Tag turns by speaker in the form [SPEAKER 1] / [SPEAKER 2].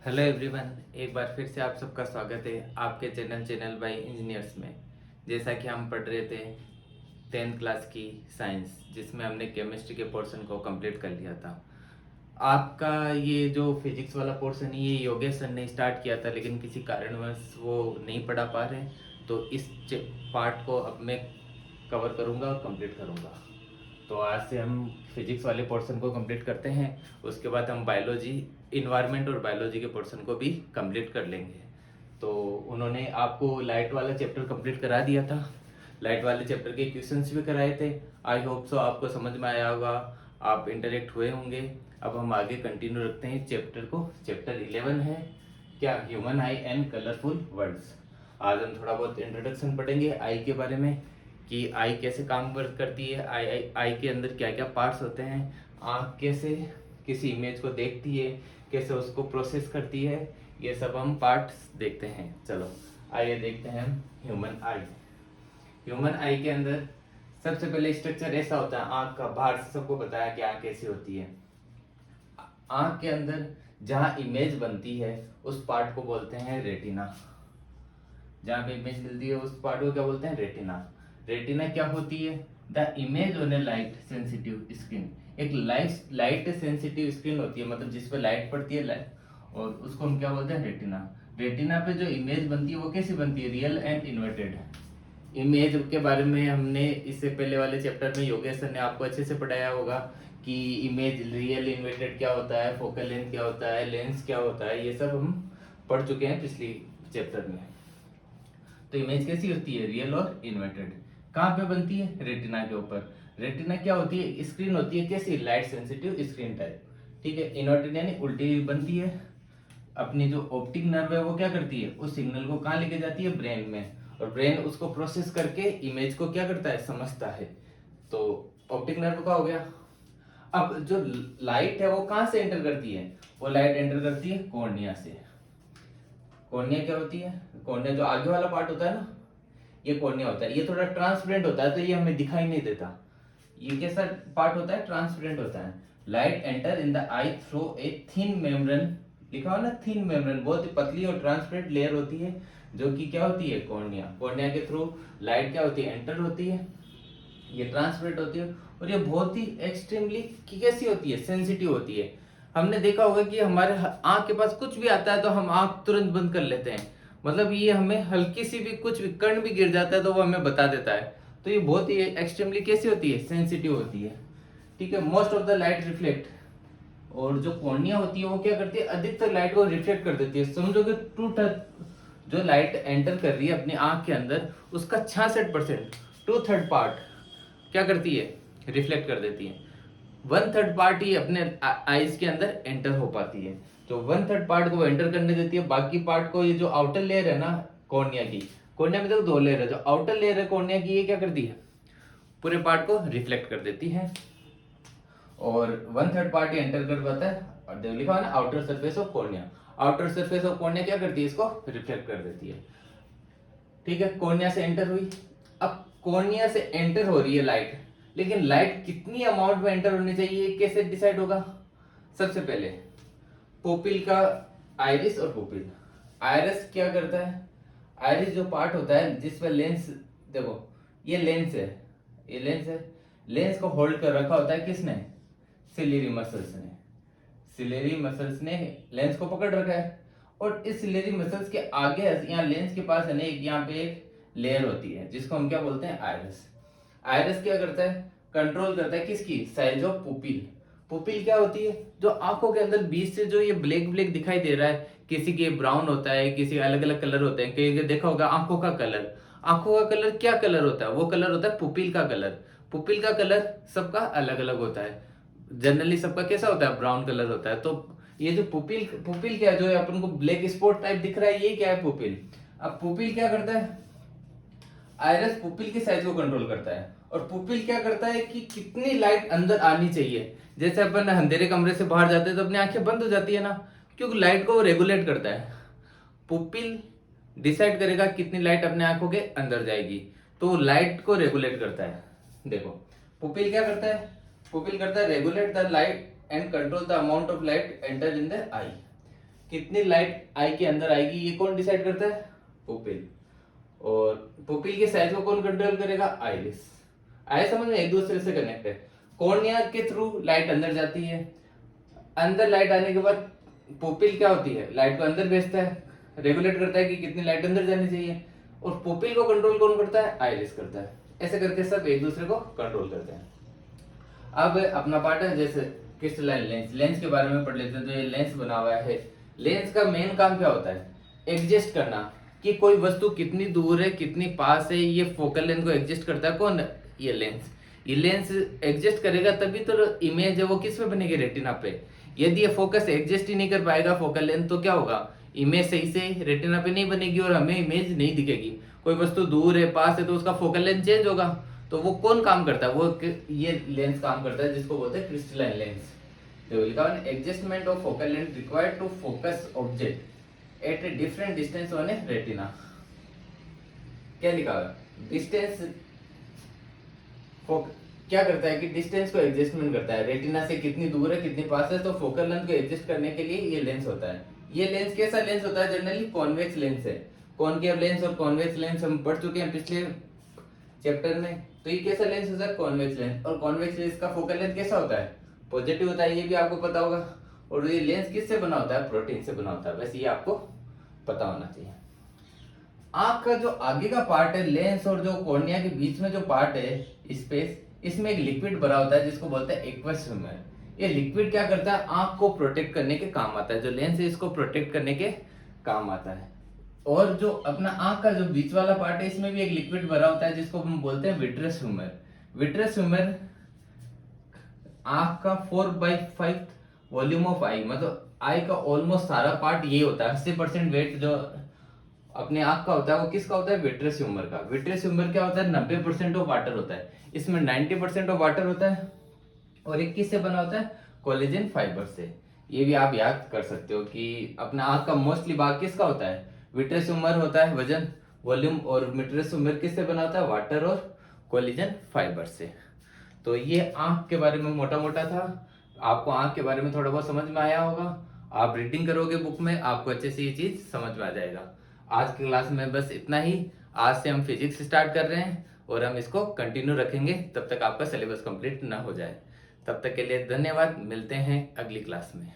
[SPEAKER 1] Hello everyone, एक बार फिर से आप सबका स्वागत है आपके चैनल बाय इंजीनियर्स में। जैसा कि हम पढ़ रहे थे 10th क्लास की साइंस, जिसमें हमने केमिस्ट्री के पोर्शन को कंप्लीट कर लिया था। आपका ये जो फिजिक्स वाला पोर्शन है ये योगेश सर ने स्टार्ट किया था, लेकिन किसी कारणवश वो नहीं पढ़ा पा रहे, तो इस पार्ट को अब मैं कवर करूँगा और कंप्लीट करूँगा। तो आज से हम फिजिक्स वाले पोर्शन को कंप्लीट करते हैं, उसके बाद हम बायोलॉजी, इन्वायरमेंट और बायोलॉजी के पोर्शन को भी कंप्लीट कर लेंगे। तो उन्होंने आपको लाइट वाला चैप्टर कंप्लीट करा दिया था, लाइट वाले चैप्टर के क्वेश्चंस भी कराए थे। आई होप सो आपको समझ में आया होगा, आप इंटरेक्ट हुए होंगे। अब हम आगे कंटिन्यू रखते हैं चैप्टर को। चैप्टर 11 है क्या, human I and colourful words. आज हम थोड़ा बहुत इंट्रोडक्शन पढ़ेंगे आई के बारे में, कि आई कैसे काम वर्क करती है, आई के अंदर क्या क्या पार्ट्स होते हैं, आँख कैसे किसी इमेज को देखती है, कैसे उसको प्रोसेस करती है, ये सब हम पार्ट्स देखते हैं। चलो आइए देखते हैं हम ह्यूमन आई। ह्यूमन आई के अंदर सबसे पहले स्ट्रक्चर ऐसा होता है आँख का। बाहर से सबको बताया कि आँख कैसी होती है। आँख के अंदर जहाँ इमेज बनती है उस पार्ट को बोलते हैं रेटिना। जहाँ पे इमेज मिलती है उस पार्ट को क्या बोलते हैं, रेटिना। रेटिना क्या होती है, the image on A light sensitive screen. एक लाइट सेंसिटिव स्क्रीन होती है, मतलब जिस पे लाइट पड़ती है लाइट, और उसको हम क्या बोलते हैं, रेटिना। रेटिना पे जो इमेज बनती है वो कैसी बनती है, रियल एंड इन्वर्टेड। इमेज के बारे में हमने इससे पहले वाले चैप्टर में योगेश सर ने आपको अच्छे से पढ़ाया होगा कि इमेज रियल इन्वर्टेड क्या होता है, फोकल लेंथ क्या होता है, लेंस क्या होता है, ये सब हम पढ़ चुके हैं पिछली चैप्टर में। तो इमेज कैसी होती है, रियल और इन्वर्टेड। कहाँ पे बनती है, रेटिना के ऊपर। रेटिना क्या होती है, स्क्रीन होती है कैसी, लाइट सेंसिटिव स्क्रीन टाइप। ठीक है, इन्वर्टेड यानी उल्टी बनती है। अपनी जो ऑप्टिक नर्व है वो क्या करती है, उस सिग्नल को कहाँ लेके जाती है, ब्रेन में, और ब्रेन उसको प्रोसेस करके इमेज को क्या करता है, समझता है। तो ऑप्टिक नर्व का हो गया। अब जो लाइट है वो कहाँ से एंटर करती है, वो लाइट एंटर करती है कॉर्निया से। कॉर्निया क्या होती है, कॉर्निया जो आगे वाला पार्ट होता है ना, ये कॉर्निया होता है। ये थोड़ा ट्रांसपेरेंट होता है तो ये हमें दिखाई नहीं देता। ये कैसा पार्ट होता है, ट्रांसपेरेंट होता है। Light enter in the I through a thin membrane, लिखा हुआ ना थिन मेम्ब्रेन, बहुत ही पतली और ट्रांसपेरेंट लेयर होती है जो कि क्या होती है, कॉर्निया। कॉर्निया के थ्रू लाइट क्या होती है, एंटर होती है। ये ट्रांसपेरेंट होती है और ये बहुत ही एक्सट्रीमली कैसी होती है, सेंसिटिव होती है। हमने देखा होगा कि हमारे आंख के पास कुछ भी आता है तो हम आंख तुरंत बंद कर लेते हैं। मतलब ये हमें हल्की सी भी कुछ भी कण भी गिर जाता है तो वो हमें बता देता है। तो ये बहुत ही एक्सट्रीमली कैसी होती है, सेंसिटिव होती है। ठीक है, most of the light reflect. और जो कॉर्निया होती है वो क्या करती है, अधिकतर लाइट को रिफ्लेक्ट कर देती है। समझो कि जो लाइट एंटर कर रही है अपनी आंख के अंदर, उसका 66%, 2/3 पार्ट क्या करती है, रिफ्लेक्ट कर देती है। 1/3 पार्ट ही अपने आईज के अंदर एंटर हो पाती है। तो 1/3 पार्ट को वो एंटर करने देती है, बाकी पार्ट को ये जो आउटर लेयर है ना कॉर्निया की, कॉर्निया में देखो दो लेयर है, जो आउटर लेयर है कॉर्निया की ये क्या करती है, पूरे पार्ट को रिफ्लेक्ट कर देती है। और 1/3 पार्ट ये एंटर कर पाता है, और देखो लिखा है ना outer surface of cornea. Outer surface of cornea क्या करती है, इसको रिफ्लेक्ट कर देती है। ठीक है, कॉर्निया से एंटर हुई। अब कॉर्निया से एंटर हो रही है लाइट, लेकिन लाइट कितनी अमाउंट में एंटर होनी चाहिए कैसे डिसाइड होगा। सबसे पहले पुपिल का, आइरिस और पुपिल। आइरिस क्या करता है, आइरिस जो पार्ट होता है जिसमें लेंस, देखो ये लेंस है, ये लेंस है। लेंस को होल्ड कर रखा होता है किसने, सिलेरी मसल्स ने। सिलेरी मसल्स ने लेंस को पकड़ रखा है। और इस सिलेरी मसल्स के आगे यहाँ लेंस के पास है ना एक, यहाँ पे एक लेयर होती है जिसको हम क्या बोलते हैं, आइरिस। आइरिस क्या करता है, कंट्रोल करता है किसकी, साइज ऑफ पुपिल। पुपिल क्या होती है, जो आंखों के अंदर बीच से जो ये ब्लैक ब्लैक दिखाई दे रहा है, किसी के ब्राउन होता है, किसी अलग अलग कलर होते हैं। कहीं देखा होगा आंखों का कलर, आंखों का कलर क्या कलर होता है, वो कलर होता है पुपिल का कलर। पुपिल का कलर सबका अलग अलग होता है। जनरली सबका कैसा होता है, ब्राउन कलर होता है। तो ये जो पुपिल, पुपिल क्या है, जो अपन को ब्लैक स्पॉट टाइप दिख रहा है, ये क्या है, पुपिल। अब पुपिल क्या करता है, आइरिस पुपिल की साइज को कंट्रोल करता है। और पुपिल क्या करता है कि कितनी लाइट अंदर आनी चाहिए। जैसे अपन अंधेरे कमरे से बाहर जाते हैं तो अपनी आंखें बंद हो जाती है ना, क्योंकि लाइट को वो रेगुलेट करता है। पुपिल डिसाइड करेगा कितनी लाइट अपने आंखों के अंदर जाएगी, तो लाइट को रेगुलेट करता है। देखो पुपिल क्या करता है, पुपिल करता है regulate the light and control the amount of light enter in the eye. कितनी लाइट आई के अंदर आएगी ये कौन डिसाइड करता है? पुपिल। और पुपिल के साइज को कौन कंट्रोल करेगा? आइरिस। आए समझ में? एक दूसरे से कनेक्ट है। कॉर्निया के थ्रू लाइट अंदर जाती है, अंदर लाइट आने के बाद पुपिल क्या होती है? लाइट को अंदर भेजता है, रेगुलेट करता है कि कितनी लाइट अंदर जानी चाहिए। और पुपिल को कंट्रोल कौन करता है? आइरिस करता है। ऐसे करके सब एक दूसरे को कंट्रोल करते हैं। अब अपना पार्ट है जैसे क्रिस्टलाइन लेंस। लेंस के बारे में पढ़ लेते हैं। तो ये लेंस बना हुआ है। लेंस का मेन काम क्या होता है? एडजस्ट करना कि कोई वस्तु कितनी दूर है कितनी पास है। ये फोकल लेंथ को एडजस्ट करता है कौन? ये लेंस। ये लेंस एडजस्ट करेगा तभी तो इमेज है वो किस पे बनेगी? रेटिना पे। यदि ये फोकस एडजस्ट ही नहीं कर पाएगा फोकल लेंथ तो क्या होगा? इमेज सही से रेटिना पे नहीं बनेगी और हमें इमेज नहीं दिखेगी। कोई वस्तु दूर है पास है तो उसका फोकल लेंथ चेंज होगा। तो वो कौन काम करता है? वो ये लेंस काम करता है जिसको बोलते हैं crystalline lens. Adjustment of focal length required to focus object at a different distance on a retina. क्या लिखा हुआ? डिस्टेंस क्या करता है कि डिस्टेंस को एडजस्टमेंट करता है। रेटिना से कितनी दूर है कितनी पास है, तो फोकल लेंथ को एडजस्ट करने के लिए ये लेंस होता है। ये लेंस कैसा लेंस होता है? जनरली कॉन्वेक्स लेंस है। कॉनकेव लेंस और कॉन्वेक्स लेंस हम पढ़ चुके हैं पिछले चैप्टर में। तो ये कैसा लेंस होता है? Convex lens. और कॉन्वेक्स लेंस का फोकल लेंथ कैसा होता है? पॉजिटिव होता है, ये भी आपको पता होगा। और ये लेंस किससे बना होता है? प्रोटीन से बना होता है। बस ये आपको पता होना चाहिए। आंख का जो आगे का पार्ट है, लेंस और जो कॉर्निया के बीच में जो पार्ट है स्पेस, इसमें एक लिक्विड भरा होता है जिसको बोलते हैं एक्वस ह्यूमर। ये लिक्विड क्या करता है? आंख को प्रोटेक्ट करने के काम आता है। जो लेंस है इसको प्रोटेक्ट करने के काम आता है। और जो अपना आंख का जो बीच वाला पार्ट है इसमें भी एक लिक्विड भरा होता है जिसको हम बोलते हैं विट्रस ह्यूमर। विट्रस ह्यूमर आंख का 4/5 वॉल्यूम ऑफ आई, मतलब आई का ऑलमोस्ट सारा पार्ट ये होता है। 80% वेट जो अपने आंख का होता है वो किसका होता है? विट्रस ह्यूमर का। विट्रस ह्यूमर क्या होता है? 90% ऑफ वाटर होता है। इसमें 90% ऑफ वाटर होता है। और एक किससे बना होता है? कोलेजन फाइबर से। ये भी आप याद कर सकते हो कि अपना आंख का मोस्टली भाग किसका होता है? विट्रस ह्यूमर होता है, वजन वॉल्यूम। और विट्रस ह्यूमर किससे बना होता है? वाटर और कोलेजन फाइबर से। तो ये आंख के बारे में मोटा मोटा था। आपको आंख के बारे में थोड़ा बहुत समझ में आया होगा। आप रीडिंग करोगे बुक में, आपको अच्छे से ये चीज समझ में आ जाएगा। आज की क्लास में बस इतना ही। आज से हम फिजिक्स स्टार्ट कर रहे हैं और हम इसको कंटिन्यू रखेंगे तब तक आपका सिलेबस कंप्लीट ना हो जाए। तब तक के लिए धन्यवाद। मिलते हैं अगली क्लास में।